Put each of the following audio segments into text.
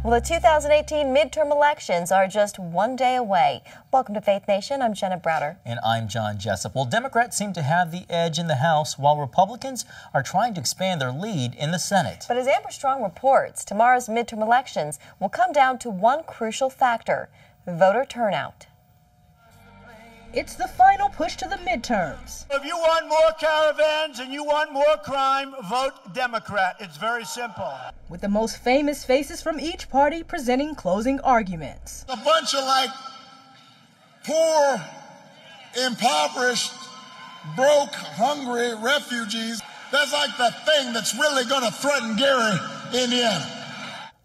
Well, the 2018 midterm elections are just one day away. Welcome to Faith Nation. I'm Jenna Browder. And I'm John Jessup. Well, Democrats seem to have the edge in the House, while Republicans are trying to expand their lead in the Senate. But as Amber Strong reports, tomorrow's midterm elections will come down to one crucial factor: voter turnout. It's the final push to the midterms. If you want more caravans and you want more crime, vote Democrat. It's very simple. With the most famous faces from each party presenting closing arguments. A bunch of poor, impoverished, broke, hungry refugees. That's like the thing that's really going to threaten Gary, Indiana.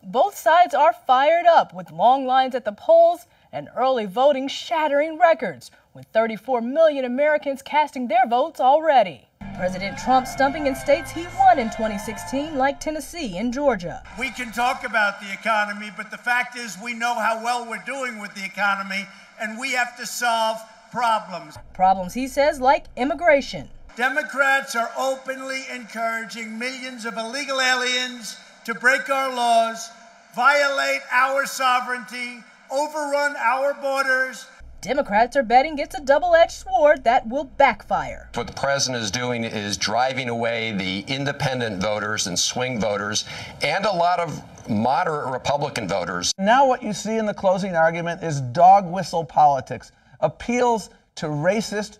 Both sides are fired up with long lines at the polls and early voting shattering records, with 34 million Americans casting their votes already. President Trump stumping in states he won in 2016, like Tennessee and Georgia. We can talk about the economy, but the fact is we know how well we're doing with the economy, and we have to solve problems. Problems, he says, like immigration. Democrats are openly encouraging millions of illegal aliens to break our laws, violate our sovereignty, overrun our borders. Democrats are betting it's a double-edged sword that will backfire. What the president is doing is driving away the independent voters and swing voters and a lot of moderate Republican voters. Now what you see in the closing argument is dog whistle politics, appeals to racist,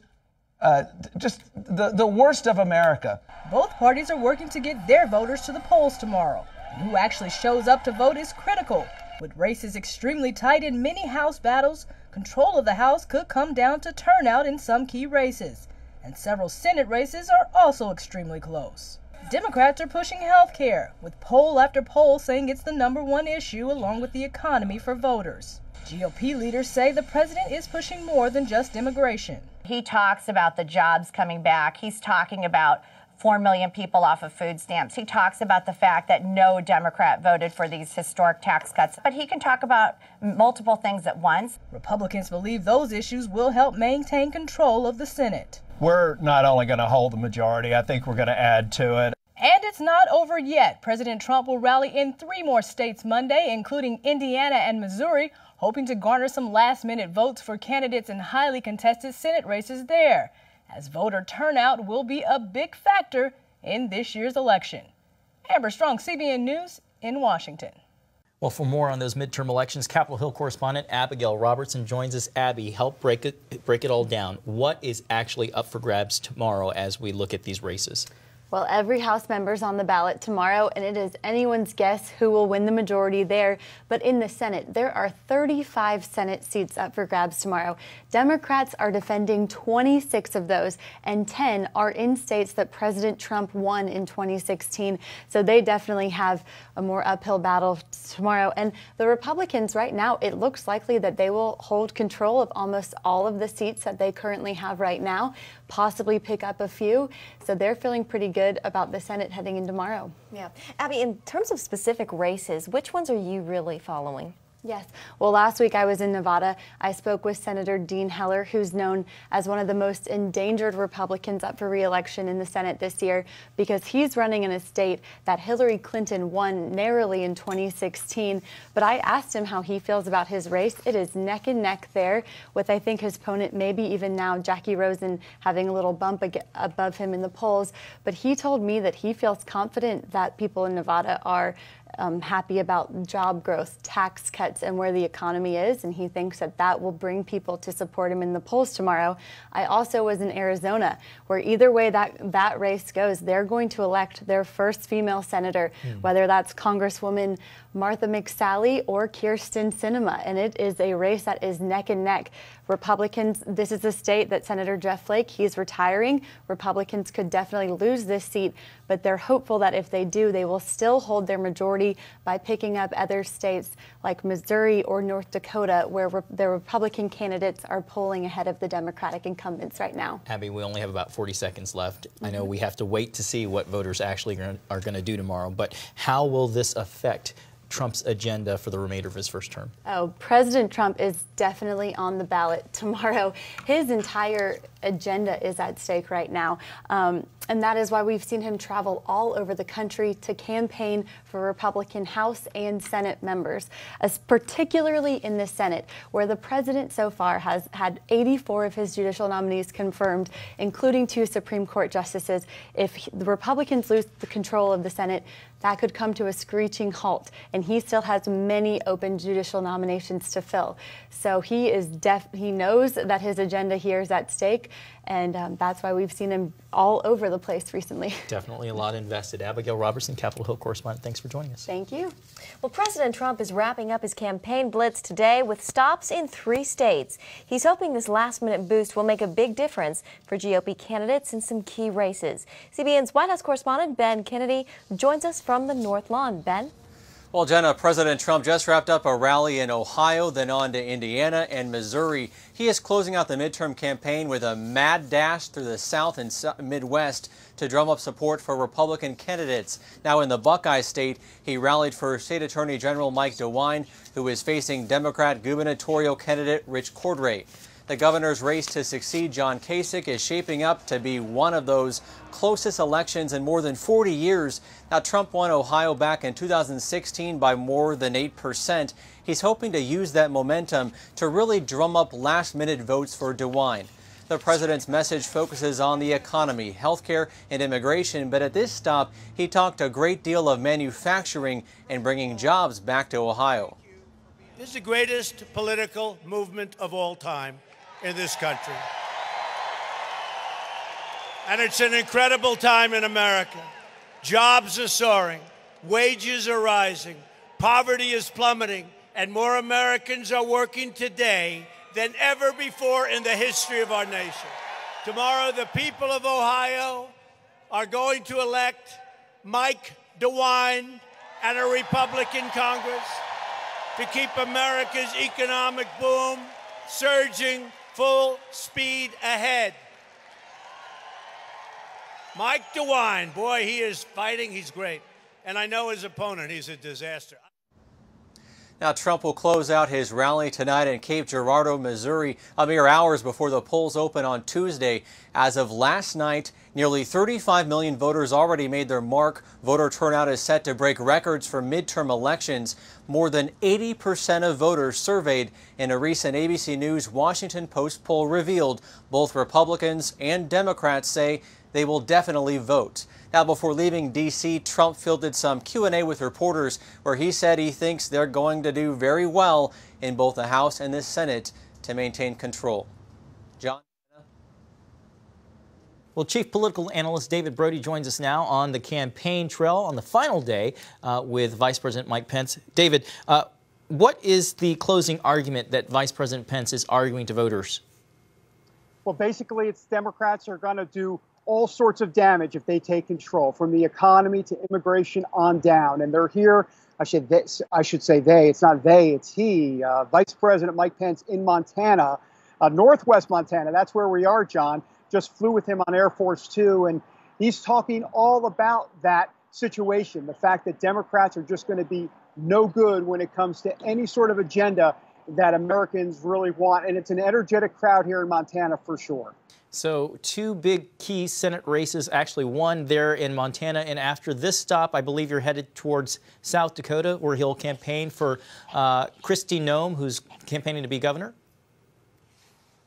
just the worst of America. Both parties are working to get their voters to the polls tomorrow. And who actually shows up to vote is critical. With races extremely tight in many House battles, control of the House could come down to turnout in some key races. And several Senate races are also extremely close. Democrats are pushing health care, with poll after poll saying it's the #1 issue along with the economy for voters. GOP leaders say the president is pushing more than just immigration. He talks about the jobs coming back. He's talking about 4 million people off of food stamps. He talks about the fact that no Democrat voted for these historic tax cuts. But he can talk about multiple things at once. Republicans believe those issues will help maintain control of the Senate. We're not only going to hold the majority, I think we're going to add to it. And it's not over yet. President Trump will rally in 3 more states Monday, including Indiana and Missouri, hoping to garner some last-minute votes for candidates in highly contested Senate races there, as voter turnout will be a big factor in this year's election. Amber Strong, CBN News in Washington. Well, for more on those midterm elections, Capitol Hill correspondent Abigail Robertson joins us. Abby, help break it all down. What is actually up for grabs tomorrow as we look at these races? Well, every House member's on the ballot tomorrow, and it is anyone's guess who will win the majority there. But in the Senate, there are 35 Senate seats up for grabs tomorrow. Democrats are defending 26 of those, and 10 are in states that President Trump won in 2016. So they definitely have a more uphill battle tomorrow. And the Republicans right now, it looks likely that they will hold control of almost all of the seats that they currently have right now, possibly pick up a few. So they're feeling pretty good about the Senate heading in tomorrow. Yeah. Abby, in terms of specific races, which ones are you really following? Yes. Well, last week I was in Nevada. I spoke with Senator Dean Heller, who's known as one of the most endangered Republicans up for re-election in the Senate this year, because he's running in a state that Hillary Clinton won narrowly in 2016. But I asked him how he feels about his race. It is neck and neck there, with I think his opponent, maybe even now Jackie Rosen, having a little bump above him in the polls. But he told me that he feels confident that people in Nevada are happy about job growth, tax cuts, and where the economy is, and he thinks that that will bring people to support him in the polls tomorrow. I also was in Arizona, where either way that race goes, they're going to elect their first female senator, whether that's Congresswoman Martha McSally or Kirsten Sinema, and it is a race that is neck and neck. Republicans, this is a state that Senator Jeff Flake, he's retiring. Republicans could definitely lose this seat, but they're hopeful that if they do, they will still hold their majority by picking up other states like Missouri or North Dakota, where the Republican candidates are polling ahead of the Democratic incumbents right now. Abby, we only have about 40 seconds left. I know we have to wait to see what voters actually are going to do tomorrow, but how will this affect Trump's agenda for the remainder of his first term? Oh, President Trump is definitely on the ballot tomorrow. His entire agenda is at stake right now. And that is why we've seen him travel all over the country to campaign for Republican House and Senate members, particularly in the Senate, where the president so far has had 84 of his judicial nominees confirmed, including 2 Supreme Court justices. If the Republicans lose the control of the Senate, that could come to a screeching halt, and he still has many open judicial nominations to fill. So he knows that his agenda here is at stake, and that's why we've seen him all over the place recently. Definitely a lot invested. Abigail Robertson, Capitol Hill correspondent, thanks for joining us. Thank you. Well, President Trump is wrapping up his campaign blitz today with stops in 3 states. He's hoping this last-minute boost will make a big difference for GOP candidates in some key races. CBN's White House correspondent Ben Kennedy joins us from the North Lawn. Ben? Well, Jenna, President Trump just wrapped up a rally in Ohio, then on to Indiana and Missouri. He is closing out the midterm campaign with a mad dash through the South and Midwest to drum up support for Republican candidates. Now in the Buckeye State, he rallied for State Attorney General Mike DeWine, who is facing Democrat gubernatorial candidate Rich Cordray. The governor's race to succeed John Kasich is shaping up to be one of those closest elections in more than 40 years. Now, Trump won Ohio back in 2016 by more than 8%. He's hoping to use that momentum to really drum up last-minute votes for DeWine. The president's message focuses on the economy, healthcare, and immigration, but at this stop, he talked a great deal of manufacturing and bringing jobs back to Ohio. This is the greatest political movement of all time in this country. And it's an incredible time in America. Jobs are soaring, wages are rising, poverty is plummeting, and more Americans are working today than ever before in the history of our nation. Tomorrow, the people of Ohio are going to elect Mike DeWine and a Republican Congress to keep America's economic boom surging full speed ahead. Mike DeWine, boy, he is fighting. He's great. And I know his opponent, he's a disaster. Now, Trump will close out his rally tonight in Cape Girardeau, Missouri, a mere hours before the polls open on Tuesday. As of last night, nearly 35 million voters already made their mark. Voter turnout is set to break records for midterm elections. More than 80% of voters surveyed in a recent ABC News Washington Post poll revealed both Republicans and Democrats say they will definitely vote. Now, before leaving D.C., Trump fielded some Q&A with reporters where he said he thinks they're going to do very well in both the House and the Senate to maintain control. John? Well, Chief Political Analyst David Brody joins us now on the campaign trail on the final day with Vice President Mike Pence. David, what is the closing argument that Vice President Pence is arguing to voters? Well, basically, it's Democrats are going to do all sorts of damage if they take control, from the economy to immigration on down. And they're here, I should say they, it's not they, it's he, Vice President Mike Pence in Montana, northwest Montana. That's where we are, John. Just flew with him on Air Force Two, and he's talking all about that situation, the fact that Democrats are just going to be no good when it comes to any sort of agenda that Americans really want. And it's an energetic crowd here in Montana for sure. So 2 big key Senate races, actually one there in Montana. And after this stop, I believe you're headed towards South Dakota, where he'll campaign for Kristi Noem, who's campaigning to be governor.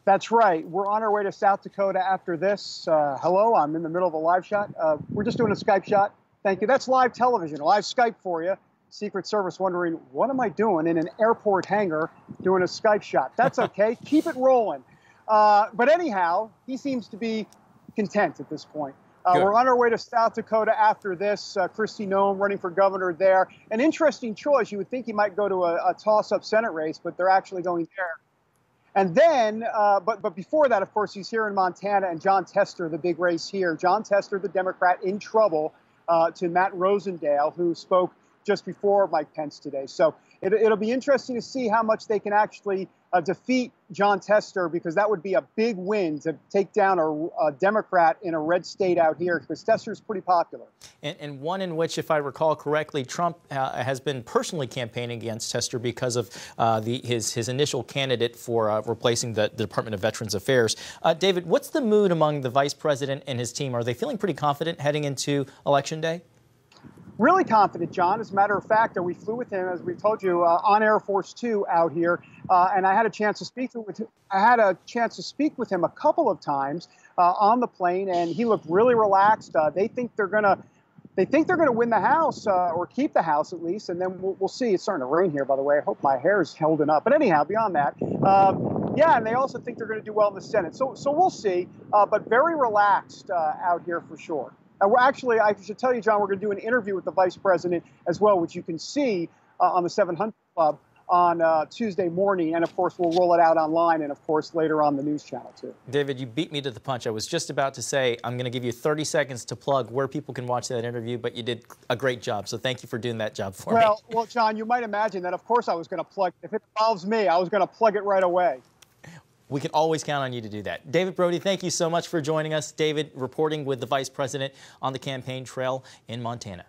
That's right. We're on our way to South Dakota after this. Hello, I'm in the middle of a live shot. We're just doing a Skype shot. Thank you. That's live television, live Skype for you. Secret Service wondering, what am I doing in an airport hangar doing a Skype shot? That's okay. Keep it rolling. But anyhow, he seems to be content at this point. We're on our way to South Dakota after this. Kristi Noem running for governor there. An interesting choice. You would think he might go to a toss-up Senate race, but they're actually going there. And then, but before that, of course, he's here in Montana, and John Tester, the big race here. John Tester, the Democrat, in trouble to Matt Rosendale, who spoke just before Mike Pence today. So it'll be interesting to see how much they can actually defeat Jon Tester, because that would be a big win to take down a Democrat in a red state out here, because Tester is pretty popular. And one in which, if I recall correctly, Trump has been personally campaigning against Tester because of his initial candidate for replacing the Department of Veterans Affairs. David, what's the mood among the vice president and his team? Are they feeling pretty confident heading into Election Day? Really confident, John. As a matter of fact, we flew with him, as we told you, on Air Force 2 out here, and I had a chance to speak with him. I had a chance to speak with him a couple of times on the plane, and he looked really relaxed. They think they're gonna win the House, or keep the House at least, and then we'll see. It's starting to rain here, by the way. I hope my hair is holding up. But anyhow, beyond that, yeah, and they also think they're going to do well in the Senate. So we'll see. But very relaxed out here for sure. Actually, I should tell you, John, we're going to do an interview with the vice president as well, which you can see on the 700 Club on Tuesday morning. And, of course, we'll roll it out online and, of course, later on the news channel, too. David, you beat me to the punch. I was just about to say I'm going to give you 30 seconds to plug where people can watch that interview, but you did a great job. So thank you for doing that job for me. Well, John, you might imagine that, of course, I was going to plug. If it involves me, I was going to plug it right away. We can always count on you to do that. David Brody, thank you so much for joining us. David, reporting with the vice president on the campaign trail in Montana.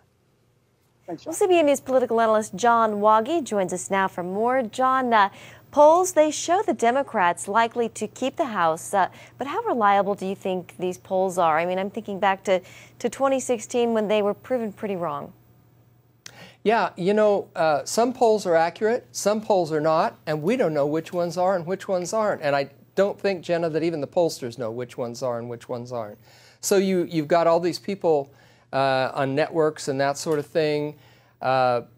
Thanks, John. Well, CBN News political analyst John Waggy joins us now for more. John, polls, they show the Democrats likely to keep the House, but how reliable do you think these polls are? I mean, I'm thinking back to 2016 when they were proven pretty wrong. Yeah, you know, some polls are accurate, some polls are not, and we don't know which ones are and which ones aren't. And I don't think, Jenna, that even the pollsters know which ones are and which ones aren't. So you've got all these people on networks and that sort of thing,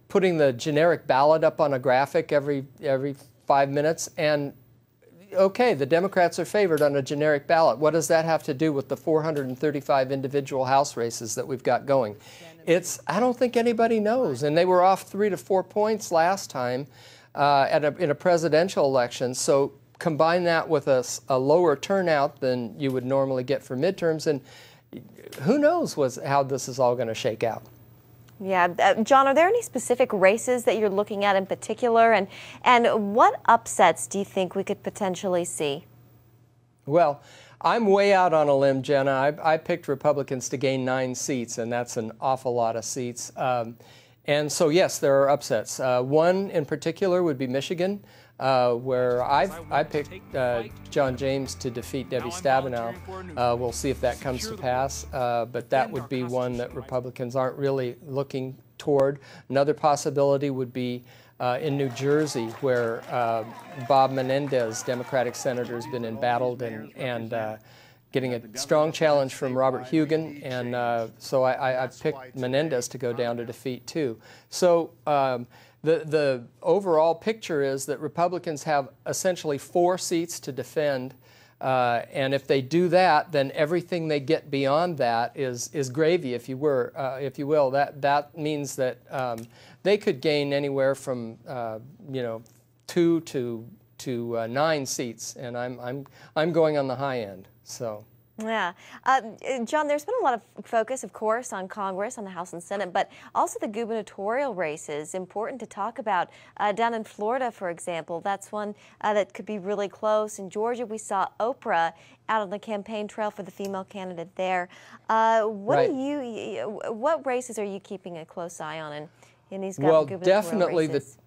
putting the generic ballot up on a graphic every 5 minutes, and okay, the Democrats are favored on a generic ballot. What does that have to do with the 435 individual House races that we've got going? I don't think anybody knows, and they were off 3 to 4 points last time in a presidential election. So combine that with a lower turnout than you would normally get for midterms, and who knows how this is all going to shake out. Yeah, John, are there any specific races that you're looking at in particular, and what upsets do you think we could potentially see? Well, I'm way out on a limb, Jenna. I picked Republicans to gain 9 seats, and that's an awful lot of seats. And so, yes, there are upsets. One in particular would be Michigan, where I picked John James to defeat Debbie Stabenow. We'll see if that comes to pass, but that would be one that Republicans aren't really looking toward. Another possibility would be in New Jersey, where Bob Menendez, Democratic senator, has been embattled and getting a strong challenge from Robert Hugin, and so I picked Menendez to go down to defeat too. So the overall picture is that Republicans have essentially 4 seats to defend, and if they do that, then everything they get beyond that is gravy, if you will. That means that they could gain anywhere from 2 to 9 seats, and I'm going on the high end. So. Yeah. John, there's been a lot of focus, of course, on Congress, on the House and Senate, but also the gubernatorial races. Important to talk about. Down in Florida, for example, that's one that could be really close. In Georgia, we saw Oprah out on the campaign trail for the female candidate there. What races are you keeping a close eye on in these gubernatorial races?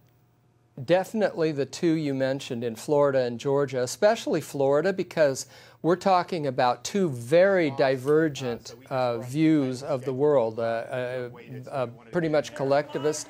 Definitely the 2 you mentioned in Florida and Georgia, especially Florida, because we're talking about 2 very divergent views of the world, pretty much collectivist,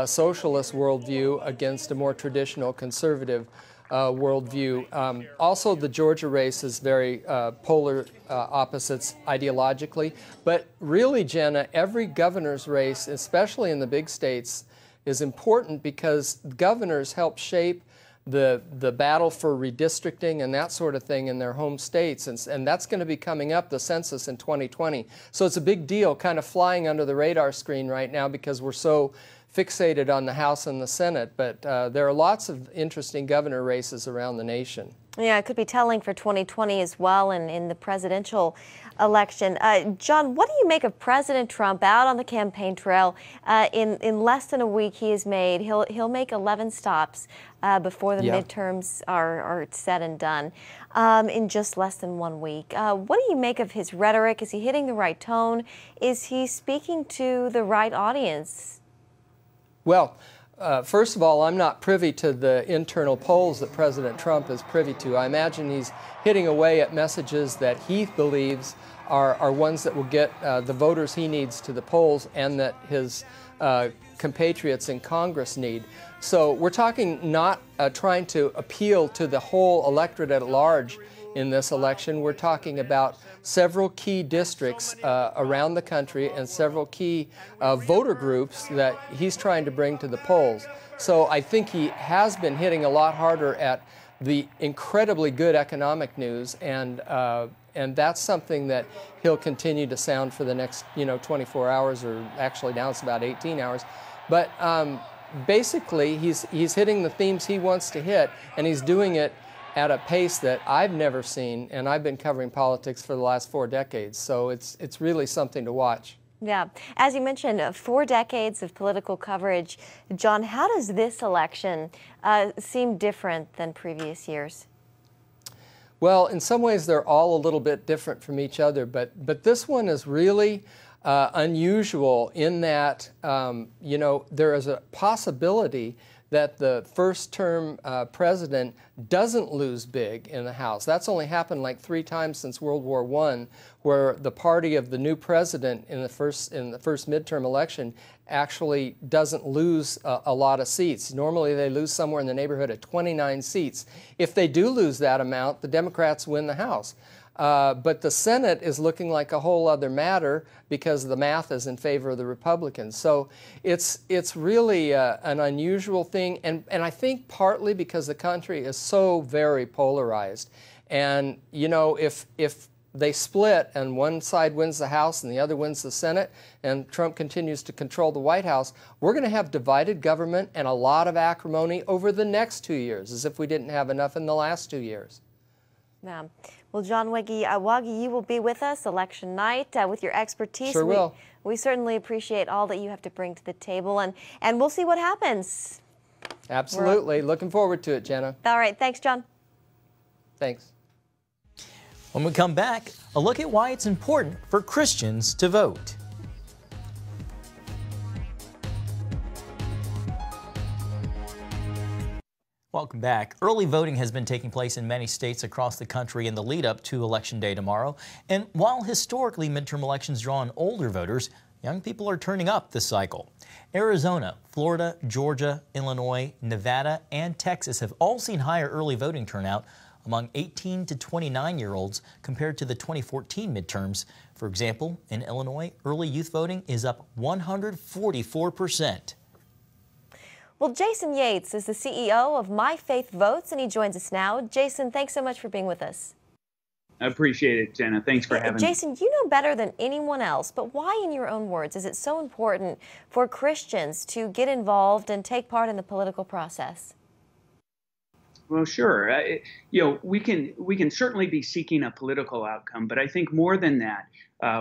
socialist worldview against a more traditional conservative worldview. Also, the Georgia race is very polar opposites ideologically, but really, Jenna, every governor's race, especially in the big states, is important because governors help shape the battle for redistricting and that sort of thing in their home states, and that's going to be coming up, the census in 2020. So it's a big deal, kind of flying under the radar screen right now because we're so fixated on the House and the Senate, but there are lots of interesting governor races around the nation. Yeah, it could be telling for 2020 as well, and in the presidential election. John, what do you make of President Trump out on the campaign trail? In less than a week, he'll make 11 stops before the midterms are said and done. In just less than 1 week. What do you make of his rhetoric? Is he hitting the right tone? Is he speaking to the right audience? Well, first of all, I'm not privy to the internal polls that President Trump is privy to. I imagine he's hitting away at messages that he believes are ones that will get the voters he needs to the polls and that his compatriots in Congress need. So we're talking not trying to appeal to the whole electorate at large in this election. We're talking about several key districts around the country and several key voter groups that he's trying to bring to the polls. So I think he has been hitting a lot harder at the incredibly good economic news, and that's something that he'll continue to sound for the next 24 hours, or actually now it's about 18 hours. But basically, he's hitting the themes he wants to hit, and he's doing it at a pace that I've never seen, and I've been covering politics for the last 4 decades, so it's really something to watch. Yeah. As you mentioned, 4 decades of political coverage. John, how does this election seem different than previous years? Well, in some ways, they're all a little bit different from each other, but this one is really unusual in that, there is a possibility that the first-term president doesn't lose big in the House. That's only happened like 3 times since World War I, where the party of the new president in the first midterm election actually doesn't lose a lot of seats. Normally they lose somewhere in the neighborhood of 29 seats. If they do lose that amount, the Democrats win the House. But the Senate is looking like a whole other matter because the math is in favor of the Republicans. So it's really an unusual thing, and I think partly because the country is so very polarized. And if they split and one side wins the House and the other wins the Senate and Trump continues to control the White House, we're going to have divided government and a lot of acrimony over the next 2 years, as if we didn't have enough in the last 2 years. Yeah. Well, John Wagi, you will be with us election night with your expertise. Sure will. We certainly appreciate all that you have to bring to the table, and we'll see what happens. Absolutely. Looking forward to it, Jenna. All right. Thanks, John. Thanks. When we come back, a look at why it's important for Christians to vote. Welcome back. Early voting has been taking place in many states across the country in the lead up to Election Day tomorrow. And while historically midterm elections draw on older voters, young people are turning up this cycle. Arizona, Florida, Georgia, Illinois, Nevada, and Texas have all seen higher early voting turnout among 18 to 29-year-olds compared to the 2014 midterms. For example, in Illinois, early youth voting is up 144%. Well, Jason Yates is the CEO of My Faith Votes, and he joins us now. Jason, thanks so much for being with us. I appreciate it, Jenna. Thanks for having me. Jason, you know better than anyone else, but why, in your own words, is it so important for Christians to get involved and take part in the political process? Well, sure. We can certainly be seeking a political outcome, but I think more than that,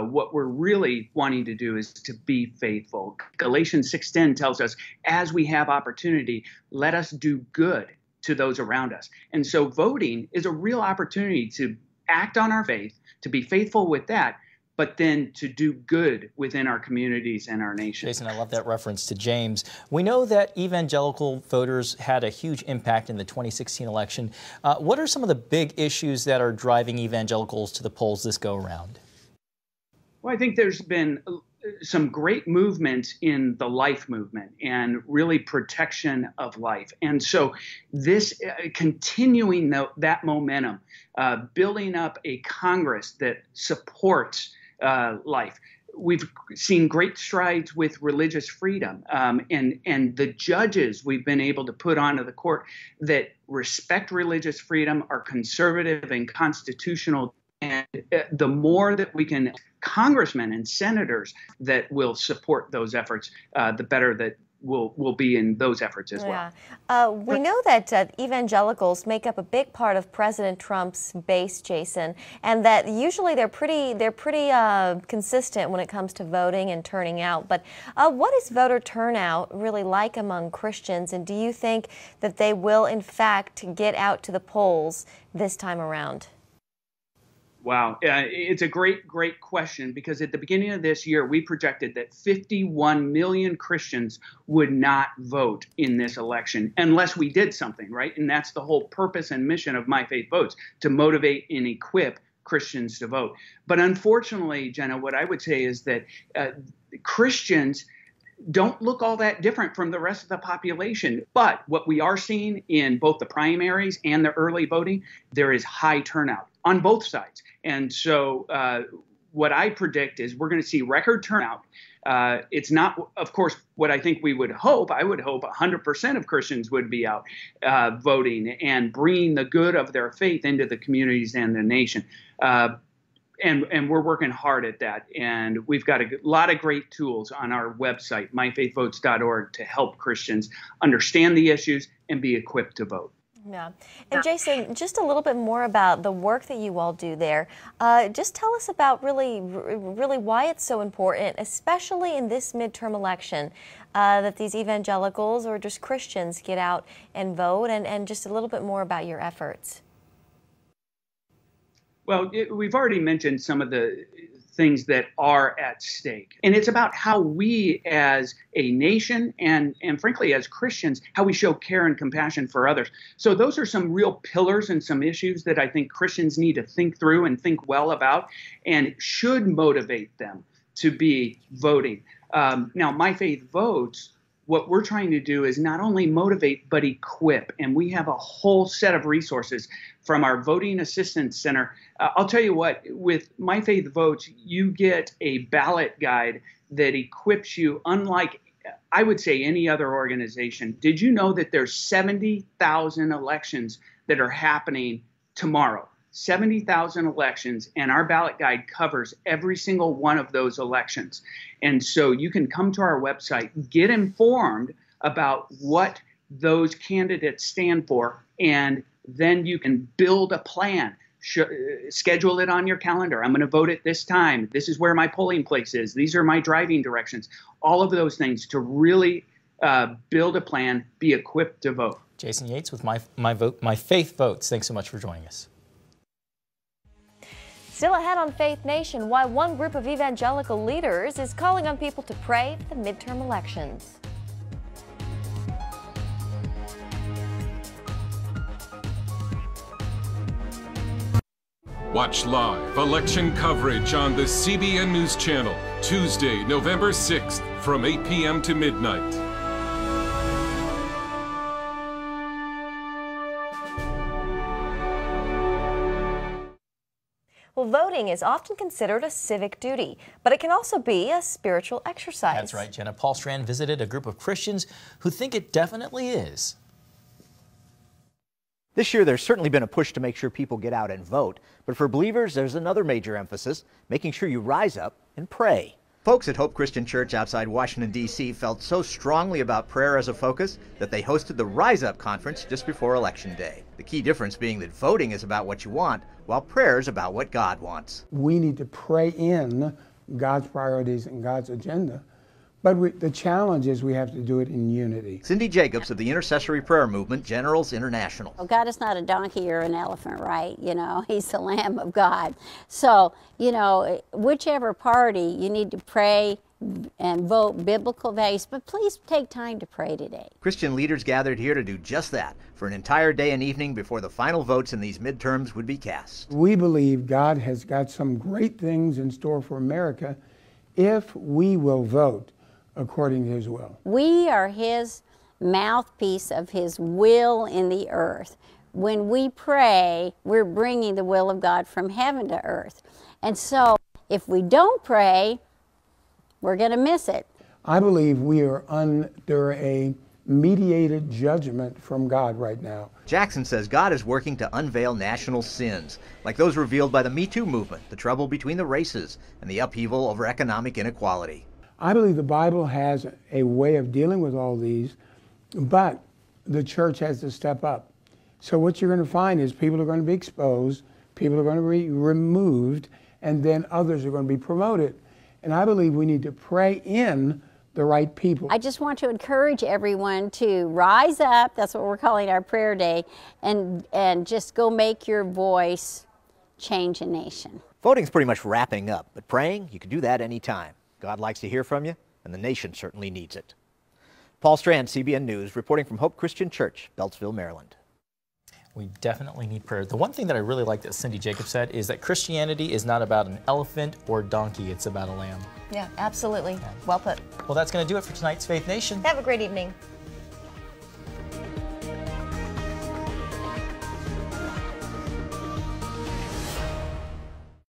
what we're really wanting to do is to be faithful. Galatians 6:10 tells us, as we have opportunity, let us do good to those around us. And so voting is a real opportunity to act on our faith, to be faithful with that, but then to do good within our communities and our nation. Jason, I love that reference to James. We know that evangelical voters had a huge impact in the 2016 election. What are some of the big issues that are driving evangelicals to the polls this go around? Well, I think there's been some great movement in the life movement and really protection of life. And so this continuing that momentum, building up a Congress that supports life. We've seen great strides with religious freedom, and the judges we've been able to put onto the court that respect religious freedom, are conservative and constitutional. And the more that we can, congressmen and senators that will support those efforts, the better that will be in those efforts as well. We know that evangelicals make up a big part of President Trump's base, Jason, and that usually they're pretty consistent when it comes to voting and turning out. But what is voter turnout really like among Christians, and do you think that they will in fact get out to the polls this time around? Wow. It's a great question, because at the beginning of this year, we projected that 51 million Christians would not vote in this election unless we did something, right? And that's the whole purpose and mission of My Faith Votes, to motivate and equip Christians to vote. But unfortunately, Jenna, what I would say is that Christians don't look all that different from the rest of the population. But what we are seeing in both the primaries and the early voting, there is high turnout on both sides. And so what I predict is we're going to see record turnout. It's not, of course, what I think we would hope. I would hope 100% of Christians would be out voting and bringing the good of their faith into the communities and the nation. And we're working hard at that. And we've got a lot of great tools on our website, myfaithvotes.org, to help Christians understand the issues and be equipped to vote. Yeah. And Jason, just a little bit more about the work that you all do there. Just tell us about really why it's so important, especially in this midterm election, that these evangelicals or just Christians get out and vote, and just a little bit more about your efforts. Well, we've already mentioned some of the things that are at stake. And it's about how we as a nation and frankly as Christians, how we show care and compassion for others. So those are some real pillars and some issues that I think Christians need to think through and think well about, and should motivate them to be voting. Now, My Faith Votes, what we're trying to do is not only motivate, but equip. And we have a whole set of resources from our Voting Assistance Center. I'll tell you what, with My Faith Votes, you get a ballot guide that equips you, unlike, I would say, any other organization. Did you know that there's 70,000 elections that are happening tomorrow? 70,000 elections, and our ballot guide covers every single one of those elections. And so you can come to our website, get informed about what those candidates stand for, and then you can build a plan. Schedule it on your calendar. I'm going to vote at this time. This is where my polling place is. These are my driving directions. All of those things to really build a plan, be equipped to vote. Jason Yates with My Faith Votes. Thanks so much for joining us. Still ahead on Faith Nation, why one group of evangelical leaders is calling on people to pray for the midterm elections. Watch live election coverage on the CBN News Channel, Tuesday, November 6th from 8 p.m. to midnight. Well, voting is often considered a civic duty, but it can also be a spiritual exercise. That's right, Jenna. Paul Strand visited a group of Christians who think it definitely is. This year, there's certainly been a push to make sure people get out and vote. But for believers, there's another major emphasis, making sure you rise up and pray. Folks at Hope Christian Church outside Washington, D.C. felt so strongly about prayer as a focus that they hosted the Rise Up conference just before Election Day. The key difference being that voting is about what you want, while prayer is about what God wants. We need to pray in God's priorities and God's agenda. But the challenge is we have to do it in unity. Cindy Jacobs of the intercessory prayer movement, Generals International. Well, God is not a donkey or an elephant, right? You know, he's the Lamb of God. So, you know, whichever party, you need to pray and vote biblical values, but please take time to pray today. Christian leaders gathered here to do just that for an entire day and evening before the final votes in these midterms would be cast. We believe God has got some great things in store for America if we will vote according to his will. We are his mouthpiece of his will in the earth. When we pray, we're bringing the will of God from heaven to earth. And so if we don't pray, we're going to miss it. I believe we are under a mediated judgment from God right now. Jackson says God is working to unveil national sins, like those revealed by the Me Too movement, the trouble between the races, and the upheaval over economic inequality. I believe the Bible has a way of dealing with all these, but the church has to step up. So what you're going to find is people are going to be exposed, people are going to be removed, and then others are going to be promoted. And I believe we need to pray in the right people. I just want to encourage everyone to rise up, that's what we're calling our prayer day, and just go make your voice change a nation. Voting's pretty much wrapping up, but praying, you can do that anytime. God likes to hear from you, and the nation certainly needs it. Paul Strand, CBN News, reporting from Hope Christian Church, Beltsville, Maryland. We definitely need prayer. The one thing that I really like that Cindy Jacobs said is that Christianity is not about an elephant or donkey, it's about a lamb. Yeah, absolutely. Well put. Well, that's going to do it for tonight's Faith Nation. Have a great evening.